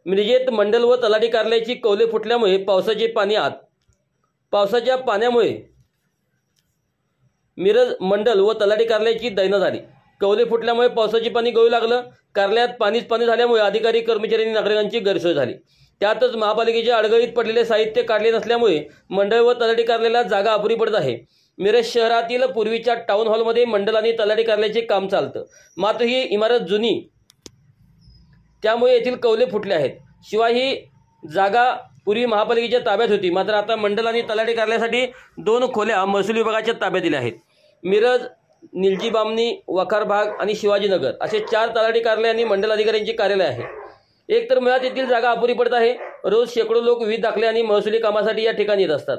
मिरजेत मंडल व तलाठी कार्यालयाची कौले फुटल्यामुळे पावसाचे पाणी आत। पावसाच्या पाण्यामुळे मिरज मंडल व तलाठी कार्यालयाची दैना झाली। कौले फुटल्यामुळे पावसाचे पाणी गळू लागलं। कार्यालयात पाणीच पाणी झाल्यामुळे अधिकारी कर्मचारी आणि नागरिकांची गैरसोय झाली। त्यातच महापालिकेच्या अडगळीत पडलेले साहित्य काढले नसल्यामुळे मंडळ व तलाठी कार्यालयाला जागा अपुरी पडत आहे। मिरज शहरातील पूर्वीच्या टाउन हॉलमध्ये मंडल आणि तलाठी कार्यालयाचे काम चालतं, मात्र ही इमारत जुनी त्यामुळे येथील कौले फुटले आहेत। शिवाय ही जागा पूर्वी महापालिकेच्या ताब्यात होती, मात्र आता मंडल आणि तलाठी कार्यालयासाठी 2 खोल्या महसूल विभागाच्या ताब्यात दिल्या आहेत। मिरज, निलजी बामणी, वखार भाग आणि शिवाजीनगर असे 4 तलाठी कार्यालय आणि मंडल अधिकाऱ्यांची कार्यालय आहे। एक तर मुळात येथील जागा अपुरी पडत आहे। रोज शेकडो लोक विविध दाखले आणि महसुली कामासाठी या ठिकाणी येत असतात।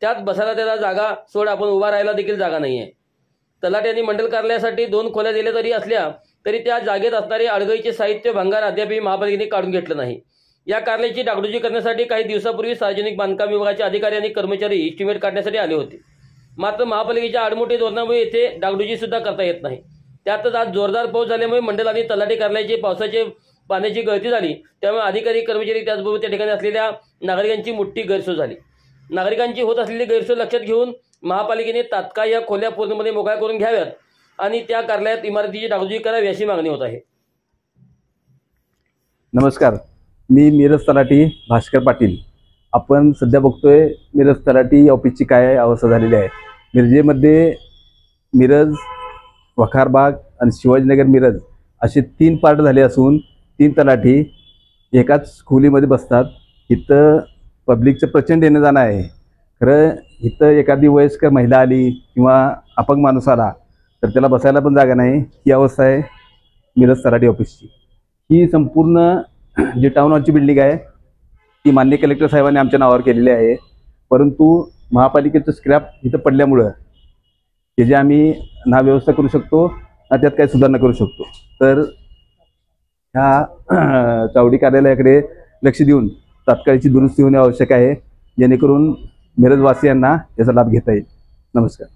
त्यात बसायला त्याला जागा सोड, आपण उभा राहायला देखील जागा नाही आहे। तलाठी आणि मंडल कार्यालयासाठी 2 खोल्या दिल्या तरी त्या जागेत असणारे अडगळीचे साहित्य भंगार अद्यापही महापालिकेने काढून घेतलं नाही। या कार्यालयाची डागडुजी करण्यासाठी काही दिवसापूर्वी सार्वजनिक बांधकाम विभागाचे अधिकारी आणि कर्मचारी इस्टिमेट काढण्यासाठी आले होते, मात्र महापालिकेच्या आडमोठी धोरणामुळे येथे डागडुजी सुद्धा करता येत नाही। त्यातच आज जोरदार पाऊस झाल्यामुळे मंडल आणि तलाठी कार्यालयाची पावसाचे पाण्याची गळती झाली, त्यामुळे अधिकारी कर्मचारी त्याचबरोबर त्या ठिकाणी असलेल्या नागरिकांची मोठी गैरसोय झाली। नागरिकांची होत असलेली गैरसोय लक्षात घेऊन महापालिकेने तात्काळ या खोल्या पूर्णपणे मोकळ्या करून घ्याव्यात आणि त्या कार्यालयात इमारतीची डागडुजी करावी अशी मागणी होत आहे। नमस्कार, मी मिरज तलाठी भास्कर पाटील। आपण सध्या बघतोय मिरज तलाठी ऑफिसची काय अवस्था झालेली आहे। मिरजेमध्ये मिरज, वखारबाग आणि शिवाजीनगर मिरज असे 3 पार्ट झाले असून 3 तलाठी एकाच खोलीमध्ये बसतात। इथं पब्लिकचं प्रचंड येणं जाणं आहे। खरं इथं एखादी वयस्कर महिला आली किंवा अपंग माणूस आला तर त्याला बसायला पण जागा नाही। ही अवस्था आहे मिरज तलाठी ऑफिसची। ही संपूर्ण जी टाउन हॉलची बिल्डिंग आहे ती माननीय कलेक्टर साहेबांनी आमच्या नावावर केलेली आहे, परंतु महापालिकेचं स्क्रॅप इथं पडल्यामुळं त्याची आम्ही ना व्यवस्था करू शकतो ना त्यात काही सुधारणा करू शकतो। तर ह्या चावडी कार्यालयाकडे लक्ष देऊन तात्काळची दुरुस्ती होणे आवश्यक आहे, जेणेकरून मिरजवासियांना याचा लाभ घेता येईल। नमस्कार।